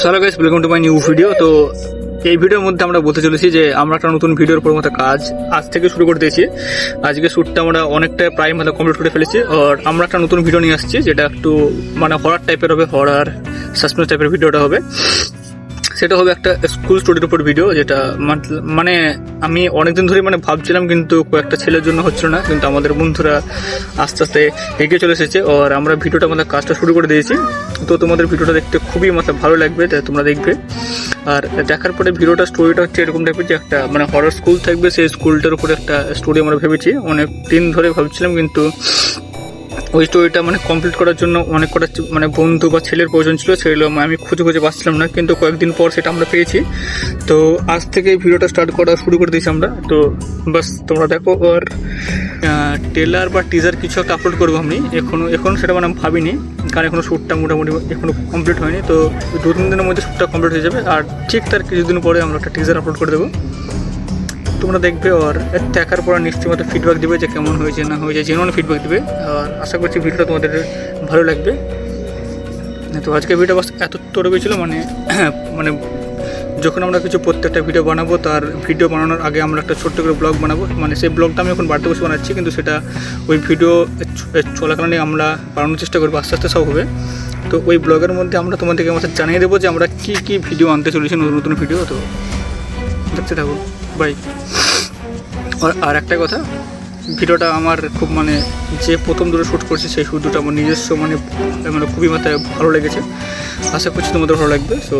Hello guys, welcome to my new video. তো এই ভিডিওর মধ্যে আমরা বলতে চলেছি যে আমরা একটা নতুন ভিডিওর উপর মতো কাজ আজ থেকে শুরু করে দিয়েছি। আজকে শ্যুটটা আমরা অনেকটা প্রায় মানে কমপ্লিট করে ফেলেছি। আর আমরা একটা নতুন ভিডিও নিয়ে আসছি, যেটা একটু মানে হরার টাইপের হবে, হরার সাসপেন্স টাইপের ভিডিওটা হবে। সেটা হবে একটা স্কুল স্টোরির উপর ভিডিও, যেটা মানে আমি অনেকদিন ধরে মানে ভাবছিলাম, কিন্তু কয়েকটা ছেলের জন্য হচ্ছিল না। কিন্তু আমাদের বন্ধুরা আস্তে আস্তে এগিয়ে চলে এসেছে আর আমরা ভিডিওটা আমাদের কাজটা শুরু করে দিয়েছি। তো তোমাদের ভিডিওটা দেখতে খুবই মানে ভালো লাগবে, তাই তোমরা দেখবে। আর দেখার পরে ভিডিওটা স্টোরিটা হচ্ছে এরকম টাইপের, যে একটা মানে হরর স্কুল থাকবে, সেই স্কুলটার উপরে একটা স্টোরি আমরা ভেবেছি। অনেক দিন ধরে ভাবছিলাম, কিন্তু ওই স্টোরিটা মানে কমপ্লিট করার জন্য অনেক কটা মানে বন্ধু বা ছেলের প্রয়োজন ছিল, সেগুলো আমি খুঁজে পাচ্ছিলাম না। কিন্তু কয়েকদিন পর সেটা আমরা পেয়েছি। তো আজ থেকে ভিডিওটা স্টার্ট করা শুরু করে দিয়েছি আমরা। তো বাস তোমরা দেখো। আর ট্রেলার বা টিজার কিছু একটা আপলোড করবো আমি, এখনও সেটা মানে আমি ভাবিনি, কারণ এখনও শ্যুটটা মোটামুটি এখনও কমপ্লিট হয়নি। তো 2-3 দিনের মধ্যে শ্যুটটা কমপ্লিট হয়ে যাবে। আর ঠিক তার কিছুদিন পরে আমরা একটা টিজার আপলোড করে দেবো, তোমরা দেখবে। আর দেখার পর নিশ্চয়ই মতো ফিডব্যাক দেবে যে কেমন হয়েছে না হয়েছে, যেমন ফিডব্যাক দেবে। আর আশা করছি ভিডিওটা তোমাদের ভালো লাগবে। তো আজকে ভিডিও বাস এতটুকু ছিল, মানে যখন আমরা কিছু প্রত্যেকটা ভিডিও বানাবো, তার ভিডিও বানানোর আগে আমরা একটা ছোট্ট করে ব্লগ বানাবো। মানে সেই ব্লগটা আমি এখন বাড়িতে বসে বানাচ্ছি, কিন্তু সেটা ওই ভিডিও চলাকালীন আমরা বানানোর চেষ্টা করবো, আস্তে আস্তে সব হবে। তো ওই ব্লগের মধ্যে আমরা তোমাদেরকে আমাদের জানিয়ে দেবো যে আমরা কী ভিডিও আনতে চলেছি, নতুন নতুন ভিডিও। তো দেখতে থাকো, বাই। আর একটা কথা, ভিডিওটা আমার খুব মানে যে প্রথম দূরে শ্যুট করছি, সেই শ্যুটটা আমার নিজস্ব মানে খুবই মাথায় ভালো লেগেছে। আশা করছি তোমাদের ভালো লাগবে। সো